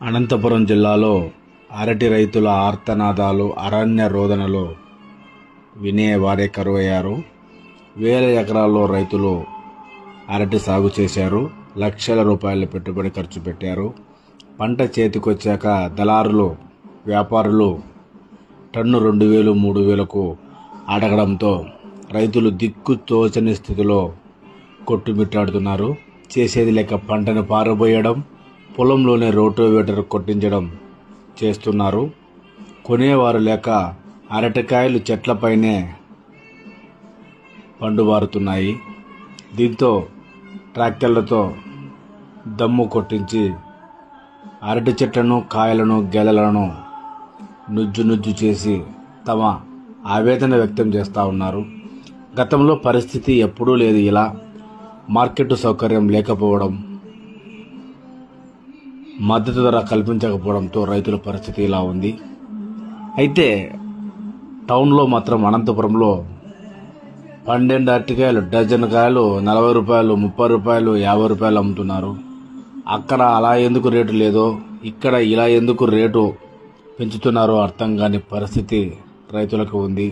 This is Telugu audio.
అనంతపురం జిల్లాలో అరటి రైతుల ఆర్తనాదాలు అరణ్య రోదనలో వినేవారే కరువయ్యారు. వేల ఎకరాల్లో రైతులు అరటి సాగు చేశారు. లక్షల రూపాయల పెట్టుబడి ఖర్చు పెట్టారు. పంట చేతికొచ్చాక దళారులు, వ్యాపారులు టన్ను 2000, 3000కు అడగడంతో రైతులు దిక్కు తోచని స్థితిలో కొట్టుమిట్టాడుతున్నారు. చేసేది లేక పంటను పారబోయడం, పొలంలోనే రోటోవేటర్ కొట్టించడం చేస్తున్నారు. కొనేవారు లేక అరటికాయలు చెట్లపైనే పండుబారుతున్నాయి. దీంతో ట్రాక్టర్లతో దమ్ము కొట్టించి అరటి చెట్లను, కాయలను, గెలలను నుజ్జు చేసి తమ ఆవేదన వ్యక్తం చేస్తూ ఉన్నారు. గతంలో పరిస్థితి ఎప్పుడూ లేదు ఇలా. మార్కెట్ సౌకర్యం లేకపోవడం, మద్దతు ధర కల్పించకపోవడంతో రైతుల పరిస్థితి ఇలా ఉంది. అయితే టౌన్లో మాత్రం అనంతపురంలో 12 అరటికాయలు, డజన్ కాయలు 40 రూపాయలు, 30 రూపాయలు, 50 రూపాయలు అమ్ముతున్నారు. అక్కడ అలా ఎందుకు రేటు లేదో ఇక్కడ ఇలా ఎందుకు రేటు పెంచుతున్నారో అర్థం కాని పరిస్థితి రైతులకు ఉంది.